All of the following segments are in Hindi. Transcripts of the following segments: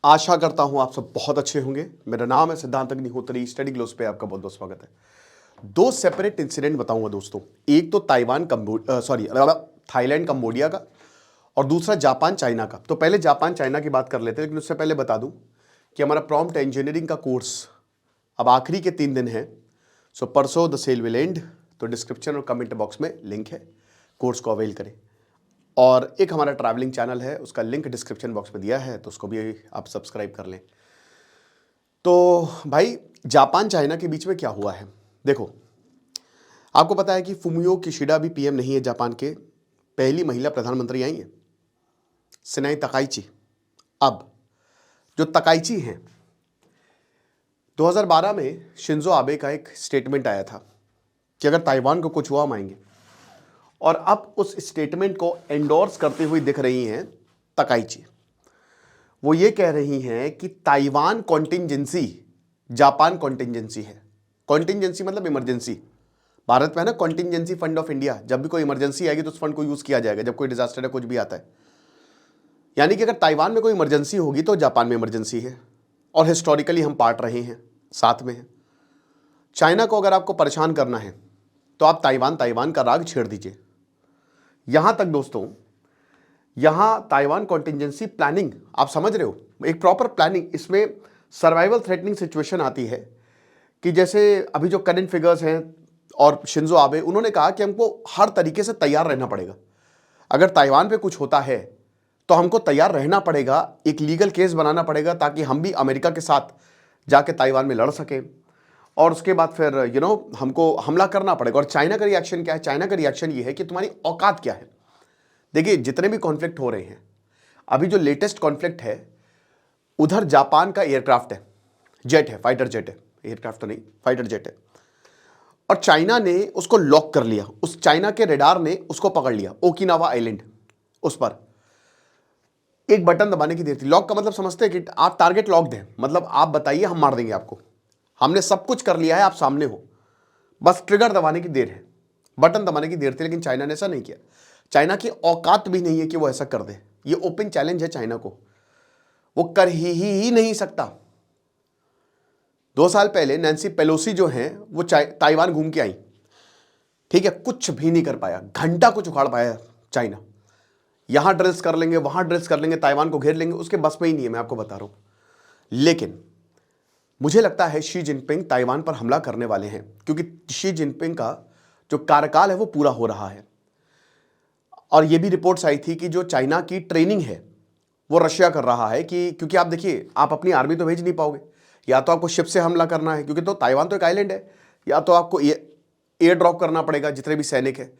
आशा करता हूं आप सब बहुत अच्छे होंगे। मेरा नाम है सिद्धांत अग्निहोत्री। स्टडी ग्लोस पे आपका बहुत बहुत स्वागत है। दो सेपरेट इंसिडेंट बताऊंगा दोस्तों। एक तो थाईलैंड कंबोडिया का, और दूसरा जापान चाइना का। तो पहले जापान चाइना की बात कर लेते हैं, लेकिन उससे पहले बता दूं कि हमारा प्रॉम्प्ट इंजीनियरिंग का कोर्स अब आखिरी के 3 दिन है। सो परसों द सेल विल एंड। तो डिस्क्रिप्शन और कमेंट बॉक्स में लिंक है, कोर्स को अवेल करें। और एक हमारा ट्रैवलिंग चैनल है, उसका लिंक डिस्क्रिप्शन बॉक्स में दिया है, तो उसको भी आप सब्सक्राइब कर लें। तो भाई, जापान चाइना के बीच में क्या हुआ है, देखो। आपको पता है कि फुमियो किशिडा भी पीएम नहीं है जापान के। पहली महिला प्रधानमंत्री आई है, सिनाई तकाइची। अब जो तकाइची हैं, 2012 में शिंजो आबे का एक स्टेटमेंट आया था कि अगर ताइवान को कुछ हुआ हम आएंगे, और अब उस स्टेटमेंट को एंडोर्स करते हुए दिख रही हैं तकाइची। वो ये कह रही हैं कि ताइवान कॉन्टिंजेंसी जापान कॉन्टिंजेंसी है। कॉन्टिंजेंसी मतलब इमरजेंसी। भारत में है ना कॉन्टिंजेंसी फंड ऑफ इंडिया, जब भी कोई इमरजेंसी आएगी तो उस फंड को यूज किया जाएगा जब कोई डिजास्टर है, कुछ भी आता है। यानी कि अगर ताइवान में कोई इमरजेंसी होगी तो जापान में इमरजेंसी है, और हिस्टोरिकली हम पार्ट रहे हैं, साथ में हैं। चाइना को अगर आपको परेशान करना है तो आप ताइवान का राग छेड़ दीजिए। यहां तक दोस्तों, यहां ताइवान कॉन्टिंजेंसी प्लानिंग, आप समझ रहे हो, एक प्रॉपर प्लानिंग। इसमें सर्वाइवल थ्रेटनिंग सिचुएशन आती है कि जैसे अभी जो करंट फिगर्स हैं और शिंजो आबे, उन्होंने कहा कि हमको हर तरीके से तैयार रहना पड़ेगा। अगर ताइवान पे कुछ होता है तो हमको तैयार रहना पड़ेगा, एक लीगल केस बनाना पड़ेगा ताकि हम भी अमेरिका के साथ जाके ताइवान में लड़ सकें, और उसके बाद फिर हमको हमला करना पड़ेगा। और चाइना का रिएक्शन क्या है? चाइना का रिएक्शन ये है कि तुम्हारी औकात क्या है। देखिए, जितने भी कॉन्फ्लिक्ट हो रहे हैं, अभी जो लेटेस्ट कॉन्फ्लिक्ट है, उधर जापान का एयरक्राफ्ट है, जेट है, फाइटर जेट है, एयरक्राफ्ट तो नहीं, फाइटर जेट है, और चाइना ने उसको लॉक कर लिया। उस चाइना के रेडार ने उसको पकड़ लिया, ओकिनावा आइलैंड। उस पर एक बटन दबाने की देर थी। लॉक का मतलब समझते हैं कि आप टारगेट लॉक्ड है, मतलब आप बताइए, हम मार देंगे आपको, हमने सब कुछ कर लिया है, आप सामने हो, बस ट्रिगर दबाने की देर है, बटन दबाने की देर थी। लेकिन चाइना ने ऐसा नहीं किया। चाइना की औकात भी नहीं है कि वो ऐसा कर दे। ये ओपन चैलेंज है चाइना को, वो कर ही नहीं सकता। 2 साल पहले नैन्सी पेलोसी जो हैं वो ताइवान घूम के आई, ठीक है, कुछ भी नहीं कर पाया, घंटा कुछ उखाड़ पाया चाइना। यहां ड्रिल्स कर लेंगे, वहां ड्रिल्स कर लेंगे, ताइवान को घेर लेंगे, उसके बस में ही नहीं है, मैं आपको बता रहा हूं। लेकिन मुझे लगता है शी जिनपिंग ताइवान पर हमला करने वाले हैं, क्योंकि शी जिनपिंग का जो कार्यकाल है वो पूरा हो रहा है। और ये भी रिपोर्ट्स आई थी कि जो चाइना की ट्रेनिंग है वो रशिया कर रहा है, कि क्योंकि आप देखिए, आप अपनी आर्मी तो भेज नहीं पाओगे, या तो आपको शिप से हमला करना है, क्योंकि तो ताइवान तो एक आइलैंड है, या तो आपको एयर ड्रॉप करना पड़ेगा जितने भी सैनिक है।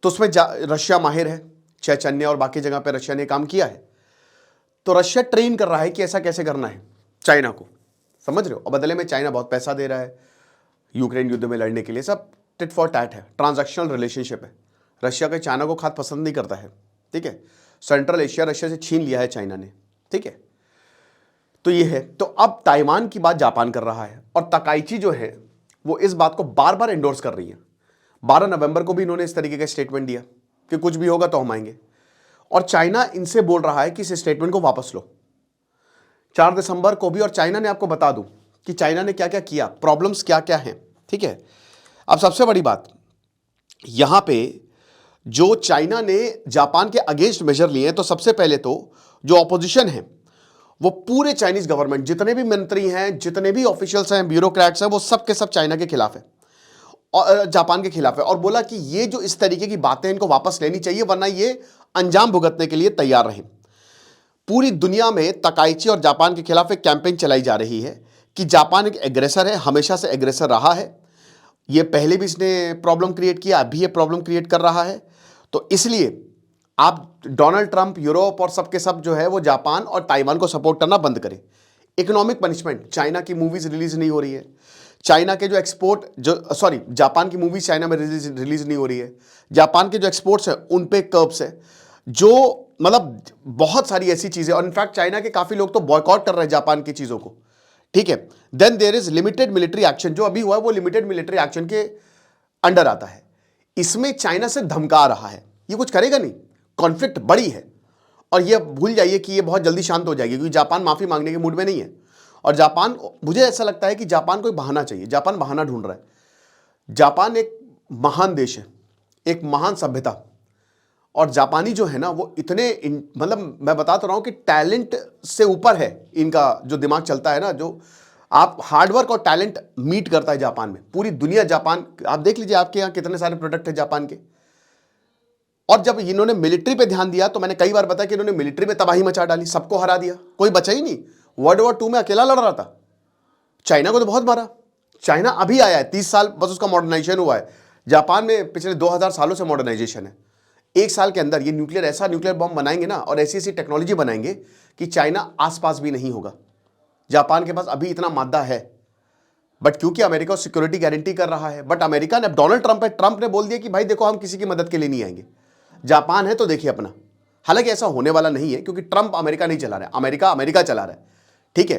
तो उसमें रशिया माहिर है, चैचन्य और बाकी जगह पर रशिया ने काम किया है। तो रशिया ट्रेन कर रहा है कि ऐसा कैसे करना है चाइना को, समझ रहे हो। और बदले में चाइना बहुत पैसा दे रहा है यूक्रेन युद्ध में लड़ने के लिए। सब टिट फॉर टैट है, ट्रांजैक्शनल रिलेशनशिप है। रशिया का चाइना को खाद पसंद नहीं करता है, ठीक है। सेंट्रल एशिया रशिया से छीन लिया है चाइना ने, ठीक है। तो ये है। तो अब ताइवान की बात जापान कर रहा है, और तकाइची जो है वो इस बात को बार बार एंडोर्स कर रही है। 12 नवंबर को भी इन्होंने इस तरीके का स्टेटमेंट दिया कि कुछ भी होगा तो हम आएंगे, और चाइना इनसे बोल रहा है कि इस स्टेटमेंट को वापस लो। 4 दिसंबर को भी, और चाइना ने, आपको बता दूं कि चाइना ने क्या क्या किया, प्रॉब्लम्स क्या क्या हैं, ठीक है। अब सबसे बड़ी बात यहां पे, जो चाइना ने जापान के अगेंस्ट मेजर लिए हैं, तो सबसे पहले तो जो ऑपोजिशन है वो पूरे चाइनीज गवर्नमेंट, जितने भी मंत्री हैं, जितने भी ऑफिशियल्स हैं, ब्यूरोक्रेट्स हैं, वो सब के सब चाइना के खिलाफ है और जापान के खिलाफ है, और बोला कि ये जो इस तरीके की बातें इनको वापस लेनी चाहिए, वरना ये अंजाम भुगतने के लिए तैयार रहे। पूरी दुनिया में तकाइची और जापान के खिलाफ एक कैंपेन चलाई जा रही है कि जापान एक एग्रेसर है, हमेशा से एग्रेसर रहा है। ये पहले भी इसने प्रॉब्लम क्रिएट किया, अभी ये प्रॉब्लम क्रिएट कर रहा है। तो इसलिए आप डोनाल्ड ट्रंप, यूरोप और सब के सब जो है वो जापान और ताइवान को सपोर्ट करना बंद करें। इकोनॉमिक पनिशमेंट, चाइना की मूवीज रिलीज नहीं हो रही है, चाइना के जो एक्सपोर्ट जापान की मूवीज चाइना में रिलीज नहीं हो रही है, जापान के जो एक्सपोर्ट्स हैं उन पे कर्ब्स है, जो मतलब बहुत सारी ऐसी चीजें। और इनफैक्ट चाइना के काफी लोग तो बॉयकॉट कर रहे हैं जापान की चीजों को, ठीक है। Then there is limited military action, जो अभी हुआ है वो लिमिटेड मिलिट्री एक्शन के अंडर आता है। इसमें चाइना से धमका रहा है, ये कुछ करेगा नहीं, कॉन्फ्लिक्ट बड़ी है, और ये भूल जाइए कि ये बहुत जल्दी शांत हो जाएगी, क्योंकि जापान माफी मांगने के मूड में नहीं है। और जापान, मुझे ऐसा लगता है कि जापान कोई बहाना चाहिए, जापान बहाना ढूंढ रहा है। जापान एक महान देश है, एक महान सभ्यता, और जापानी जो है ना वो इतने मतलब मैं बता तो रहा हूं कि टैलेंट से ऊपर है इनका जो दिमाग चलता है ना, जो आप हार्डवर्क और टैलेंट मीट करता है जापान में। पूरी दुनिया जापान, आप देख लीजिए आपके यहाँ कितने सारे प्रोडक्ट है जापान के। और जब इन्होंने मिलिट्री पे ध्यान दिया तो मैंने कई बार बताया कि इन्होंने मिलिट्री में तबाही मचा डाली, सबको हरा दिया, कोई बचा ही नहीं। वर्ल्ड वॉर 2 में अकेला लड़ रहा था, चाइना को तो बहुत मारा। चाइना अभी आया है, 30 साल बस उसका मॉडर्नाइजेशन हुआ है। जापान में पिछले 2000 सालों से मॉडर्नाइजेशन है। 1 साल के अंदर ये न्यूक्लियर, ऐसा न्यूक्लियर बॉम्ब बनाएंगे ना, और ऐसी ऐसी टेक्नोलॉजी बनाएंगे कि चाइना आसपास भी नहीं होगा। जापान के पास अभी इतना मादा है, बट क्योंकि अमेरिका सिक्योरिटी गारंटी कर रहा है। बट अमेरिका ने, डोनाल्ड ट्रंप है, ट्रंप ने बोल दिया कि भाई देखो हम किसी की मदद के लिए नहीं आएंगे, जापान है तो देखिए अपना। हालांकि ऐसा होने वाला नहीं है, क्योंकि ट्रंप अमेरिका नहीं चला रहा है, अमेरिका चला रहा है, ठीक है।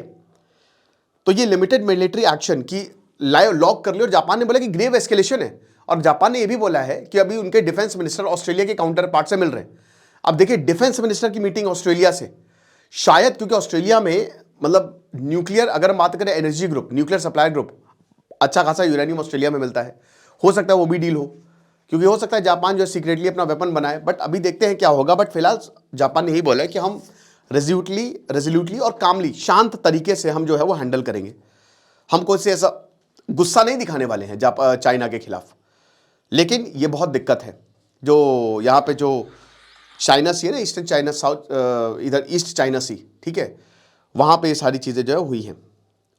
तो ये लिमिटेड मिलिट्री एक्शन की लॉक कर लिया, और जापान ने बोला कि ग्रेव एस्केलेशन है। और जापान ने यह भी बोला है कि अभी उनके डिफेंस मिनिस्टर ऑस्ट्रेलिया के काउंटर पार्ट से मिल रहे हैं। अब देखिए डिफेंस मिनिस्टर की मीटिंग ऑस्ट्रेलिया से, शायद क्योंकि ऑस्ट्रेलिया में मतलब न्यूक्लियर, अगर हम बात करें energy group, nuclear supply group, अच्छा खासा यूरेनियम ऑस्ट्रेलिया में मिलता है। हो सकता है वो भी डील हो, क्योंकि हो सकता है जापान जो है सीक्रेटली अपना वेपन बनाए। बट अभी देखते हैं क्या होगा। बट फिलहाल जापान ने यही बोला है कि हम रेजोल्यूटली और कामली, शांत तरीके से हम जो है वो हैंडल करेंगे। हम कोई से ऐसा गुस्सा नहीं दिखाने वाले हैं चाइना के खिलाफ। लेकिन ये बहुत दिक्कत है, जो यहाँ पे जो चाइना सी है ना, ईस्टर्न चाइना, साउथ इधर ईस्ट चाइना सी, ठीक है, वहाँ पे ये सारी चीज़ें जो है हुई हैं।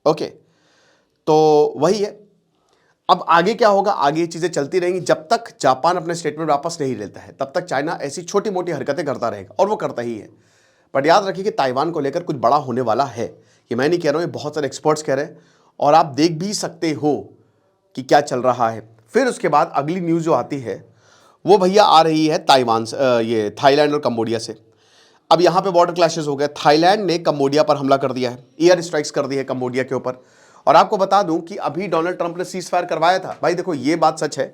ओके, तो वही है। अब आगे क्या होगा, आगे ये चीज़ें चलती रहेंगी। जब तक जापान अपने स्टेटमेंट वापस नहीं लेता है तब तक चाइना ऐसी छोटी मोटी हरकतें करता रहेगा, और वो करता ही है। बट याद रखिए कि ताइवान को लेकर कुछ बड़ा होने वाला है। ये मैं नहीं कह रहा हूँ, ये बहुत सारे एक्सपर्ट्स कह रहे हैं, और आप देख भी सकते हो कि क्या चल रहा है। फिर उसके बाद अगली न्यूज़ जो आती है वो भैया आ रही है ताइवान से, ये थाईलैंड और कंबोडिया से। अब यहाँ पे बॉर्डर क्लैशेस हो गए। थाईलैंड ने कंबोडिया पर हमला कर दिया है, एयर स्ट्राइक्स कर दी है कंबोडिया के ऊपर। और आपको बता दूं कि अभी डोनाल्ड ट्रंप ने सीज फायर करवाया था। भाई देखो ये बात सच है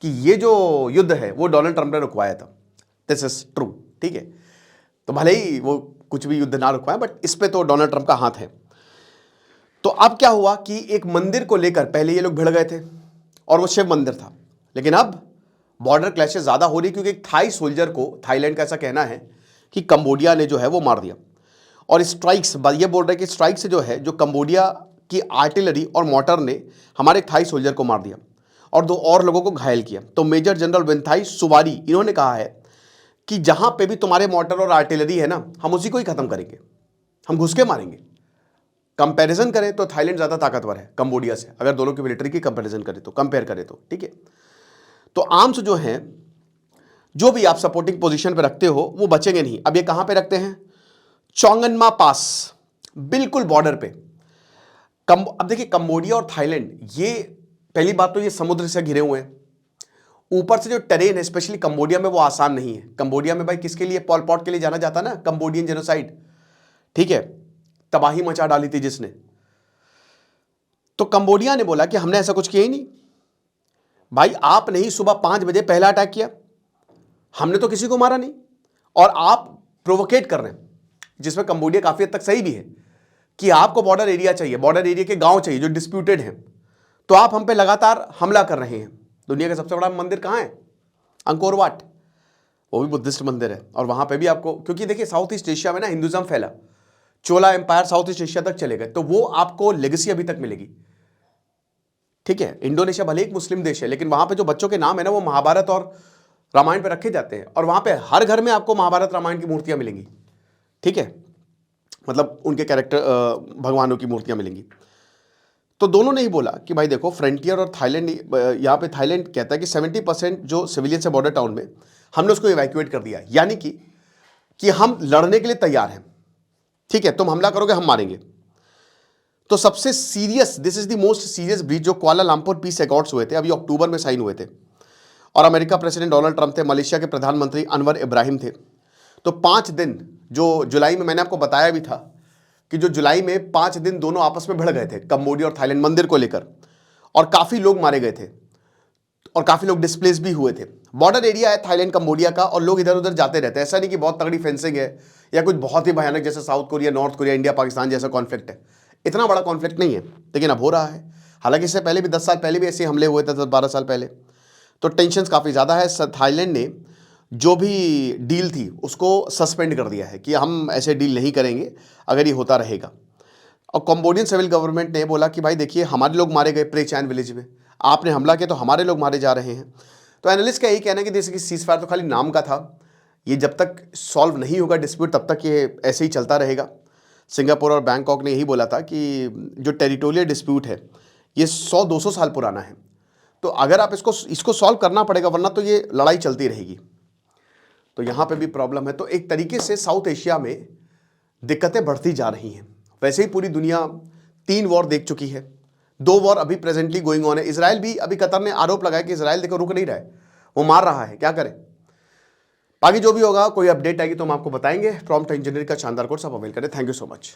कि ये जो युद्ध है वो डोनाल्ड ट्रंप ने रुकवाया था, दिस इज ट्रू, ठीक है। तो भले ही वो कुछ भी युद्ध ना रुकवाए, बट इस पे तो डोनाल्ड ट्रंप का हाथ है। तो अब क्या हुआ कि एक मंदिर को लेकर पहले ये लोग भिड़ गए थे, और वो शिव मंदिर था। लेकिन अब बॉर्डर क्लैशेस ज्यादा हो रही, क्योंकि एक थाई सोल्जर को, थाईलैंड का ऐसा कहना है कि कंबोडिया ने जो है वो मार दिया। और स्ट्राइक्स, ये बोल रहे हैं कि स्ट्राइक से जो है, जो कंबोडिया की आर्टिलरी और मोटर ने हमारे थाई सोल्जर को मार दिया और 2 और लोगों को घायल किया। तो मेजर जनरल विनथाई सुवारी, इन्होंने कहा है कि जहां पे भी तुम्हारे मोटर और आर्टिलरी है ना, हम उसी को ही खत्म करेंगे, हम घुस के मारेंगे। कंपैरिजन करें तो थाईलैंड ज्यादा ताकतवर है कंबोडिया से, अगर दोनों की मिलिट्री की कंपैरिजन करें तो, कंपेयर करें तो, ठीक है। तो आर्म्स जो हैं, जो भी आप सपोर्टिंग पोजीशन पे रखते हो वो बचेंगे नहीं। अब ये कहां पे रखते हैं, चोंगनमा पास, बिल्कुल बॉर्डर पे। अब देखिए कंबोडिया और थाईलैंड, ये पहली बात तो ये समुद्र से घिरे हुए हैं, ऊपर से जो टेरेन है स्पेशली कंबोडिया में वो आसान नहीं है। कंबोडिया में भाई किसके लिए, पॉल पॉट के लिए जाना जाता ना, कंबोडियन जेनोसाइड, ठीक है, तबाही मचा डाली थी जिसने। तो कंबोडिया ने बोला कि हमने ऐसा कुछ किया ही नहीं भाई, आपने ही सुबह 5 बजे पहला अटैक किया, हमने तो किसी को मारा नहीं, और आप प्रोवोकेट कर रहे हैं। जिसमें कंबोडिया काफी हद तक सही भी है कि आपको बॉर्डर एरिया चाहिए, बॉर्डर एरिया के गांव चाहिए जो डिस्प्यूटेड हैं, तो आप हम पे लगातार हमला कर रहे हैं। दुनिया का सबसे बड़ा मंदिर कहां है, अंकोर वाट, वो भी बुद्धिस्ट मंदिर है। और वहां पे भी आपको, क्योंकि देखिए साउथ ईस्ट एशिया में ना हिंदुज्म फैला, चोला एम्पायर साउथ ईस्ट एशिया तक चले गए, तो वो आपको लेगेसी अभी तक मिलेगी, ठीक है। इंडोनेशिया भले एक मुस्लिम देश है, लेकिन वहां पे जो बच्चों के नाम है ना वो महाभारत और रामायण पे रखे जाते हैं, और वहां पे हर घर में आपको महाभारत रामायण की मूर्तियां मिलेंगी, ठीक है, मतलब उनके कैरेक्टर भगवानों की मूर्तियां मिलेंगी। तो दोनों ने ही बोला कि भाई देखो फ्रंटियर और थाईलैंड, यहाँ पे थाईलैंड कहता है कि 70% जो सिविलियंस है बॉर्डर टाउन में, हमने उसको इवैक्यूएट कर दिया, यानी कि हम लड़ने के लिए तैयार हैं, ठीक है, तुम हमला करोगे हम मारेंगे। तो सबसे serious, this is the most serious breach जो कुआलालंपुर पीस एकॉर्ड्स हुए थे, अभी अक्टूबर में साइन हुए थे, और अमेरिका प्रेसिडेंट डोनाल्ड ट्रंप थे, मलेशिया के प्रधानमंत्री अनवर इब्राहिम थे। तो 5 दिन, जो जुलाई में मैंने आपको बताया भी था कि जो जुलाई में 5 दिन दोनों आपस में भिड़ गए थे, कंबोडिया और थाईलैंड मंदिर को लेकर, और काफी लोग मारे गए थे। और काफ़ी लोग डिस्प्लेस भी हुए थे। बॉर्डर एरिया है थाईलैंड कंबोडिया का और लोग इधर उधर जाते रहते हैं। ऐसा नहीं कि बहुत तगड़ी फेंसिंग है या कुछ बहुत ही भयानक जैसे south Korea, north Korea, India Pakistan जैसा कॉन्फ्लिक्ट है। इतना बड़ा कॉन्फ्लिक्ट नहीं है, लेकिन अब हो रहा है। हालांकि इससे पहले भी 10 साल पहले भी ऐसे हमले हुए थे, 10-12 साल पहले। तो टेंशन काफ़ी ज़्यादा है। थाईलैंड ने जो भी डील थी उसको सस्पेंड कर दिया है कि हम ऐसे डील नहीं करेंगे अगर ये होता रहेगा। और कंबोडियन सिविल गवर्नमेंट ने बोला कि भाई देखिए, हमारे लोग मारे गए प्रे चैन विलेज में, आपने हमला किया तो हमारे लोग मारे जा रहे हैं। तो एनालिस्ट का यही कहना है कि जैसे कि सीज फायर तो खाली नाम का था, ये जब तक सॉल्व नहीं होगा डिस्प्यूट तब तक ये ऐसे ही चलता रहेगा। सिंगापुर और बैंकॉक ने यही बोला था कि जो टेरिटोरियल डिस्प्यूट है ये 100-200 साल पुराना है, तो अगर आप इसको सॉल्व करना पड़ेगा, वरना तो ये लड़ाई चलती रहेगी। तो यहाँ पे भी प्रॉब्लम है। तो एक तरीके से साउथ एशिया में दिक्कतें बढ़ती जा रही हैं। वैसे ही पूरी दुनिया 3 वॉर देख चुकी है, 2 वॉर अभी प्रेजेंटली गोइंग ऑन है। इसराइल भी, अभी कतर ने आरोप लगाया कि इसराइल देखो रुक नहीं रहा है, वो मार रहा है, क्या करें। बाकी जो भी होगा, कोई अपडेट आएगी तो हम आपको बताएंगे। प्रॉम्प्ट इंजीनियरिंग का शानदार कोर्स आप अवेल करें। Thank you so much.